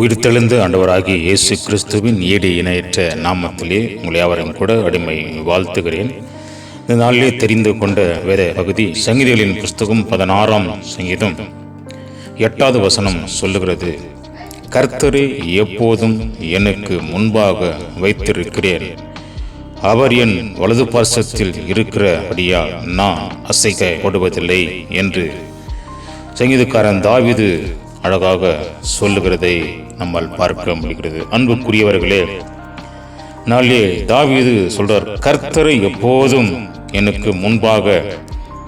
உயிர்த்தெழுந்த ஆண்டவராகிய இயேசு கிறிஸ்துவின் ஈடு இணையற்ற நாமத்திலே உங்களை யாவரையும் கூட அடிமை வாழ்த்துகிறேன். இந்த நாளிலே தெரிந்து கொண்ட வேத பகுதி சங்கீதங்களின் புஸ்தகம் 16ஆம் சங்கீதம் 8வது வசனம் சொல்லுகிறது, கர்த்தரை எப்போதும் எனக்கு முன்பாக வைத்திருக்கிறேன், அவர் என் வலது பார்சத்தில் இருக்கிறபடியால் நான் அசைக்கப்படுவதில்லை என்று சங்கீதக்காரன் தாவீது அழகாக சொல்லுகிறதை நம்மால் பார்க்க முடிகிறது. அன்புக்குரியவர்களே, நாளே தாவீது சொல்றார், கர்த்தரை எப்போதும் எனக்கு முன்பாக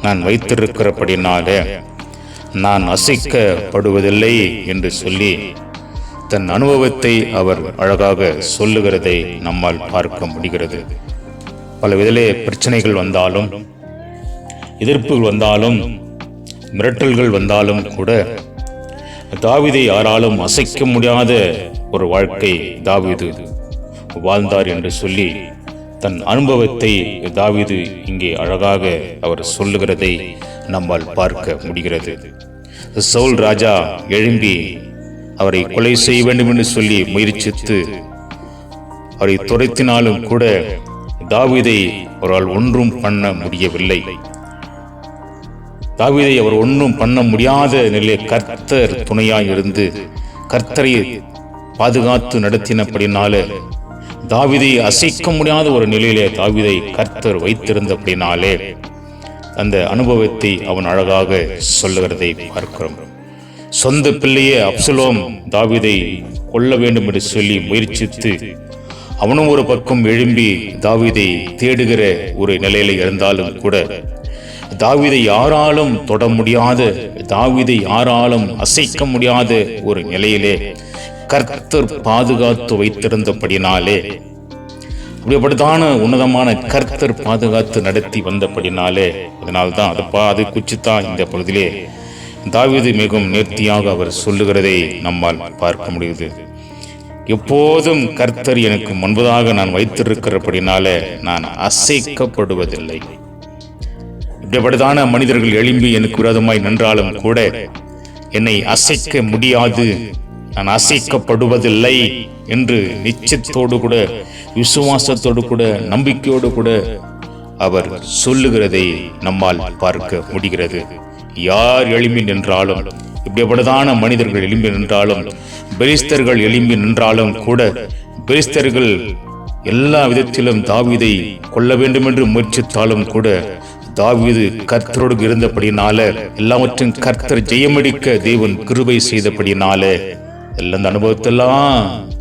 நான் வைத்திருக்கிறபடினால நான் அசைக்கப்படுவதில்லை என்று சொல்லி தன் அனுபவத்தை அவர் அழகாக சொல்லுகிறதை நம்மால் பார்க்க முடிகிறது. பல விதத்திலே பிரச்சனைகள் வந்தாலும், எதிர்ப்புகள் வந்தாலும், மிரட்டல்கள் வந்தாலும் கூட தாவீதை யாராலும் அசைக்க முடியாத ஒரு வாழ்க்கை தாவீது வாழ்ந்தார் என்று சொல்லி தன் அனுபவத்தை தாவீது இங்கே அழகாக அவர் சொல்லுகிறதை நம்மால் பார்க்க முடிகிறது. சவுல் ராஜா எழும்பி அவரை கொலை செய்ய வேண்டும் என்று சொல்லி முயற்சித்து அவரை துரத்தினாலும் கூட தாவீதை அவரால் ஒன்றும் பண்ண முடியவில்லை. தாவீதை அவர் ஒன்றும் பண்ண முடியாத நிலையில் கர்த்தர் துணையாய் இருந்து கர்த்தரை பாதுகாத்து நடத்தினபடினால தாவீதை அசைக்க முடியாத ஒரு நிலையிலே தாவீதை கர்த்தர் வைத்திருந்தபடினாலே அந்த அனுபவத்தை அவன் அழகாக சொல்லுகிறதை பார்க்கிறோம். சொந்த பிள்ளையே அப்சலோம் தாவீதை கொல்ல வேண்டும் என்று சொல்லி முயற்சித்து அவனும் ஒரு பக்கம் எழும்பி தாவீதை தேடுகிற ஒரு நிலையில இருந்தாலும் கூட தாவீதை யாராலும் தொட முடியாத, தாவீதை யாராலும் அசைக்க முடியாத ஒரு நிலையிலே கர்த்தர் பாதுகாத்து வைத்திருந்தபடினாலே, அப்படிப்பட்டதான உன்னதமான கர்த்தர் பாதுகாத்து நடத்தி வந்தபடினாலே, அதனால்தான் அது குறித்துதான் இந்த பகுதியிலே தாவீது மிகவும் நேர்த்தியாக அவர் சொல்லுகிறதை நம்மால் பார்க்க முடியுது. எப்போதும் கர்த்தர் எனக்கு முன்பதாக நான் வைத்திருக்கிறபடினாலே நான் அசைக்கப்படுவதில்லை. இப்படிப்பட்டதான மனிதர்கள் எழும்பி எனக்கு விரோதமாய் நின்றாலும் கூட என்னை அசைக்க முடியாது, நான் அசைக்கப்படுவதில்லை என்று நிச்சயத்தோடு கூட, விசுவாசத்தோடு கூட, நம்பிக்கையோடு கூட அவர் சொல்லுகிறதை நம்மால் பார்க்க முடிகிறது. யார் எழும்பி நின்றாலும், இப்படிப்பட்டதான மனிதர்கள் எழும்பி நின்றாலும், பெலிஸ்தர்கள் எழும்பி நின்றாலும் கூட, பெலிஸ்தர்கள் எல்லா விதத்திலும் தாவீதை கொல்ல வேண்டும் என்று முயற்சித்தாலும் கூட தாவீது கர்த்தரோடு இருந்தபடினால, எல்லாவற்றையும் கர்த்தர் ஜெயமடிக்க தேவன் கிருபை செய்தபடினால, எல்லா அந்த அனுபவத்தெல்லாம்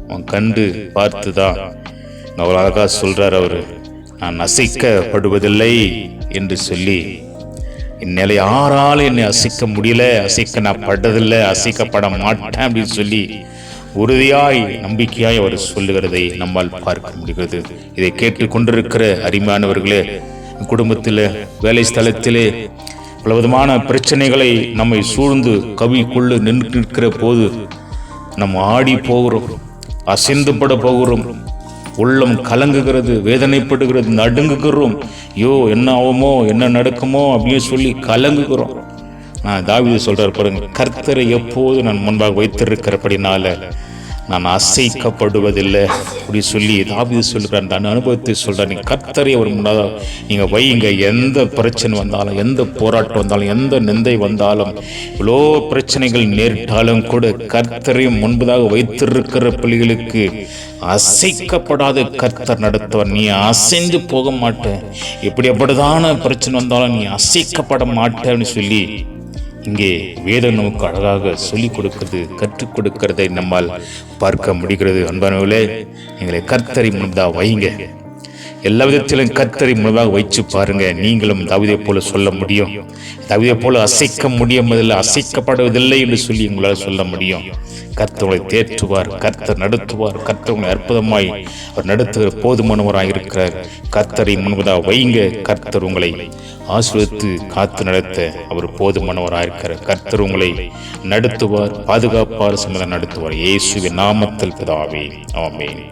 அவன் கண்டு பார்த்துதான் அவர் அழகா சொல்றார், அவரு நான் அசைக்கப்படுவதில்லை என்று சொல்லி, இந்நிலை யாராலும் என்னை அசைக்க முடியல, அசைக்க நான் பட்டதில்லை, அசைக்கப்பட மாட்டேன் அப்படின்னு சொல்லி உறுதியாய் நம்பிக்கையாய் அவர் சொல்லுகிறதை நம்மால் பார்க்க முடிகிறது. இதை கேட்டு கொண்டிருக்கிற அருமையானவர்களே, குடும்பத்தில், வேலை ஸ்தலத்திலே பலவிதமான பிரச்சனைகளை நம்மை சூழ்ந்து கவிக்குள்ளு நிற்கிற போது நம்ம ஆடி போகிறோம், அசைந்து பட போகிறோம், உள்ளம் கலங்குகிறது, வேதனைப்படுகிறது, நடுங்குகிறோம். ஐயோ என்ன ஆகுமோ, என்ன நடக்குமோ அப்படின்னு சொல்லி கலங்குகிறோம். தாவீது சொல்றார் பாருங்க, கர்த்தரை எப்போது நான் முன்பாக வைத்திருக்கிறபடினால நான் அசைக்கப்படுவதில்லை அப்படி சொல்லி தாவீது சொல்கிறார். அந்த அனுபவத்தை சொல்றார். நீங்க கர்த்தரை அவர் முன்னாக நீங்க வைங்க. எந்த பிரச்சனை வந்தாலும், எந்த போராட்டம் வந்தாலும், எந்த நிந்தை வந்தாலும், இவ்வளோ பிரச்சனைகள் நேரிட்டாலும் கூட கர்த்தரை முன்பதாக வைத்திருக்கிற பிள்ளைகளுக்கு அசைக்கப்படாத கர்த்தர் நடத்துவார். நீ அசைந்து போக மாட்டேன், இப்படிப்பட்டதான பிரச்சனை வந்தாலும் நீ அசைக்கப்பட மாட்டேன்னு சொல்லி இங்கே வேதம் நமக்கு அழகாக சொல்லிக் கொடுக்கிறது, கற்றுக் கொடுக்கிறதை நம்மால் பார்க்க முடிகிறது. அன்பானவர்களே, எங்களை கர்த்தரை முன்பதாக வைங்க. எல்லா விதத்திலும் கர்த்தரை முன்பதாக வைச்சு பாருங்க. நீங்களும் தாவீதை போல சொல்ல முடியும். தாவீதை போல அசைக்க முடியாமதில்லை, அசைக்கப்படுவதில்லை என்று சொல்லி உங்களால் சொல்ல முடியும். கர்த்தர் உங்களை தேற்றுவார், கர்த்தர் நடத்துவார், கர்த்தர் உங்களை அற்புதமாய் அவர் நடத்துகிற போதுமானவராக இருக்கிறார். கர்த்தரை முன்பதாக வைங்க. கர்த்தர் உங்களை ஆசீர்வதித்து காத்து நடத்த அவர் போதுமானவராக இருக்கிறார். கர்த்தர் உங்களை நடத்துவார், பாதுகாப்பார், சமாதானம் நடத்துவார். இயேசுவின் நாமத்தில் பிதாவே, ஆமென்.